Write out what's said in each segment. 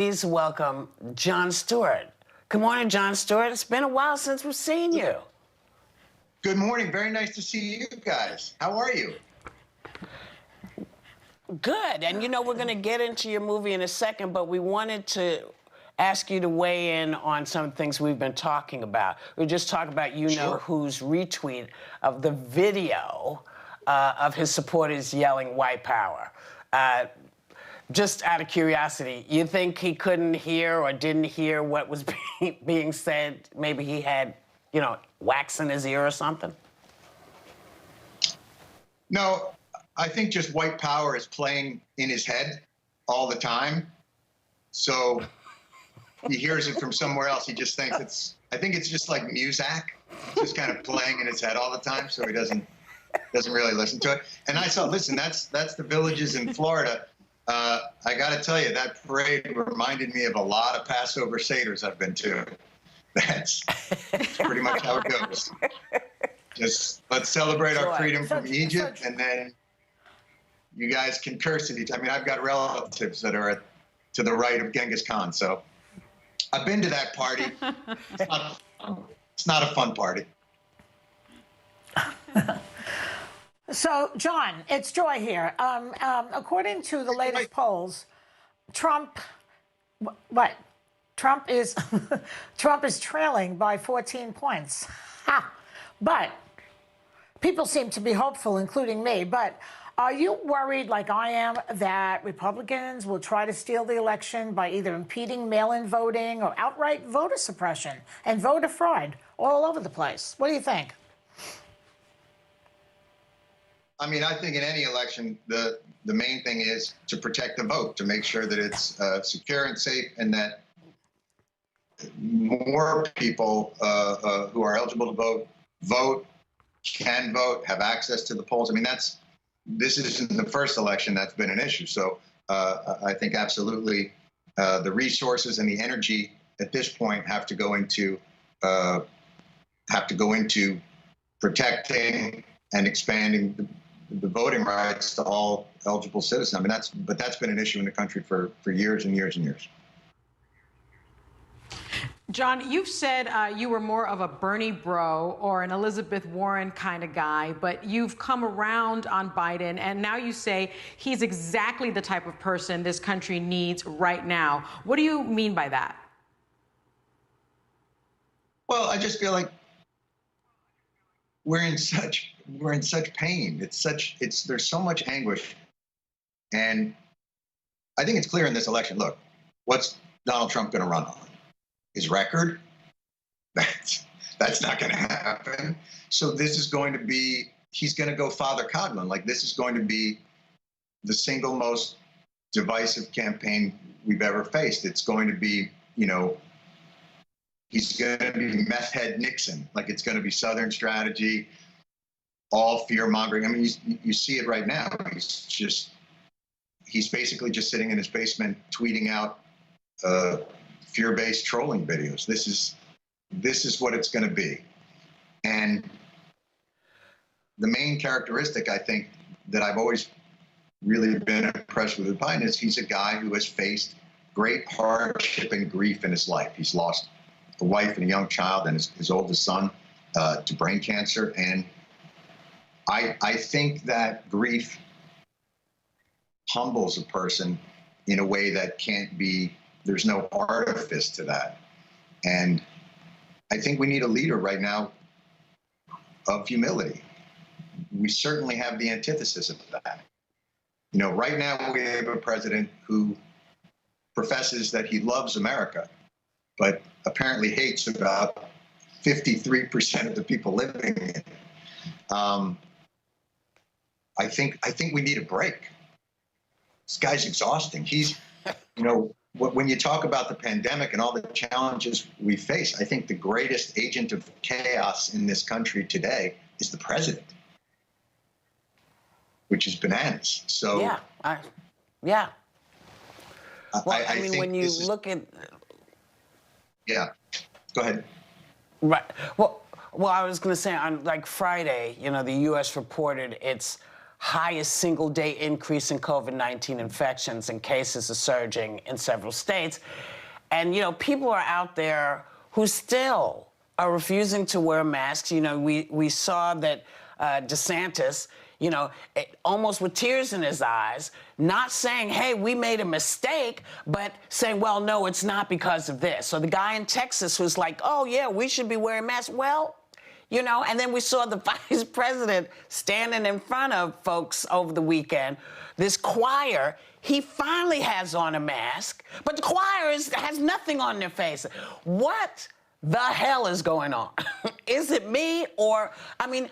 Please welcome Jon Stewart. Good morning, Jon Stewart. It's been a while since we've seen you. Good morning. Very nice to see you guys. How are you? Good. And we're going to get into your movie in a second, but we wanted to ask you to weigh in on some things we've been talking about. We just talked about who's retweet of the video of his supporters yelling white power. Just out of curiosity, you think he couldn't hear or didn't hear what was being said? Maybe he had, wax in his ear or something? No, I think just white power is playing in his head all the time. So he hears it from somewhere else. He just thinks I think it's just like Muzak. It's just kind of playing in his head all the time, so he doesn't really listen to it. And I saw, listen, that's the villages in Florida. I got to tell you, that parade reminded me of a lot of Passover Seders I've been to. That's pretty much how it goes. Just let's celebrate our freedom from Egypt, and then you guys can curse at each other. I mean, I've got relatives that are to the right of Genghis Khan, so I've been to that party. It's not a fun party. So, Jon, it's Joy here. According to the latest polls, Trump is Trump is trailing by 14 points. Ha! But people seem to be hopeful, including me. But are you worried, like I am, that Republicans will try to steal the election by either impeding mail-in voting or outright voter suppression and voter fraud all over the place? What do you think? I mean, I think in any election, the main thing is to protect the vote, to make sure that it's secure and safe, and that more people who are eligible to vote, can vote, have access to the polls. I mean, this isn't the first election that's been an issue. So I think absolutely the resources and the energy at this point have to go into protecting and expanding the voting rights to all eligible citizens. I mean, that's been an issue in the country for years and years and years. Jon, you've said you were more of a Bernie bro or an Elizabeth Warren kind of guy, but you've come around on Biden, and now you say he's exactly the type of person this country needs right now. What do you mean by that? Well, I just feel like we're in such pain. There's so much anguish, and I think it's clear in this election. Look, what's Donald Trump going to run on? His record? That's not going to happen. So this is going to be, he's going to go Father Coughlin. Like, this is going to be the single most divisive campaign we've ever faced. It's going to be, he's going to be meth-head Nixon. Like, it's going to be Southern strategy, all fear-mongering. I mean, you see it right now. He's basically just sitting in his basement tweeting out fear-based trolling videos. This is what it's going to be. And the main characteristic, I think, that I've always really been impressed with Biden is he's a guy who has faced great hardship and grief in his life. He's lost a wife and a young child and his oldest son to brain cancer. And I think that grief humbles a person in a way that can't be, there's no artifice to that. And I think we need a leader right now of humility. We certainly have the antithesis of that. Right now we have a president who professes that he loves America, but apparently hates about 53% of the people living in it. I think we need a break. This guy's exhausting. He's, when you talk about the pandemic and all the challenges we face, I think the greatest agent of chaos in this country today is the president, which is bananas. So yeah. Well, I mean, when you look at... Yeah, go ahead. Right. Well, I was going to say on Friday, the U.S. reported its highest single-day increase in COVID-19 infections, and cases are surging in several states. And, you know, people are out there who still are refusing to wear masks. You know, we saw that DeSantis, you know, almost with tears in his eyes, not saying, hey, we made a mistake, but saying, well, no, it's not because of this. So the guy in Texas was like, oh, yeah, we should be wearing masks. Well, you know, and then we saw the vice president standing in front of folks over the weekend. This choir, he finally has on a mask, but the choir has nothing on their face. What the hell is going on? Is it me, or, I mean,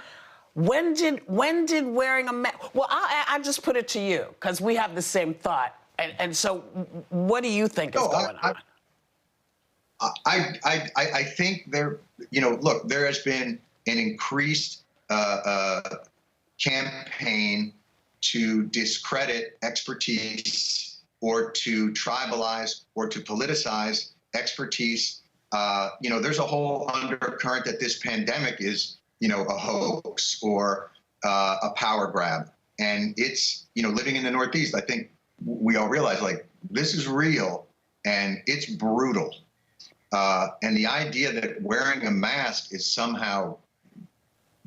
when did wearing a mask? Well, I just put it to you because we have the same thought, and so what do you think is going on? I think there, you know, look, there has been an increased campaign to discredit expertise or to tribalize or to politicize expertise. You know, there's a whole undercurrent that this pandemic is, you know, a hoax or a power grab. And it's, you know, living in the Northeast, I think we all realize, like, this is real and it's brutal. And the idea that wearing a mask is somehow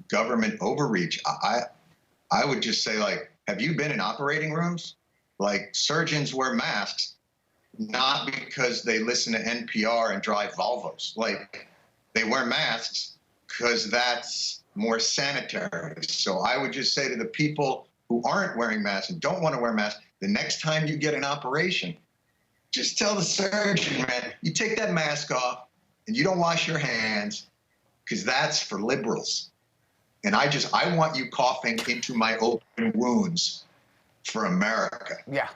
government overreach, I would just say, like, have you been in operating rooms? Like, surgeons wear masks not because they listen to NPR and drive Volvos. Like, they wear masks because that's more sanitary. So I would just say to the people who aren't wearing masks and don't want to wear masks, the next time you get an operation, just tell the surgeon, man, you take that mask off and you don't wash your hands, because that's for liberals. And I want you coughing into my open wounds for America. Yeah.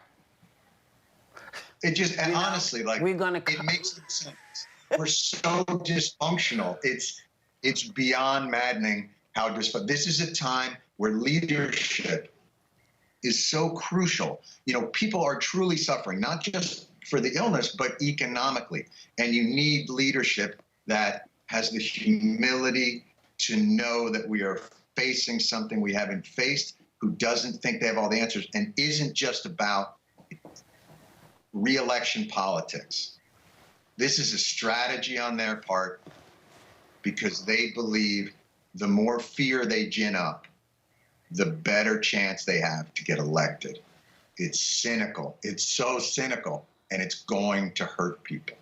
It just, and honestly, like, it makes no sense. We're so dysfunctional. It's beyond maddening how dysfunctional. This is a time where leadership is so crucial. You know, people are truly suffering, not just for the illness, but economically. And you need leadership that has the humility to know that we are facing something we haven't faced, who doesn't think they have all the answers, and isn't just about re-election politics. This is a strategy on their part because they believe the more fear they gin up, the better chance they have to get elected. It's cynical. It's so cynical, and it's going to hurt people.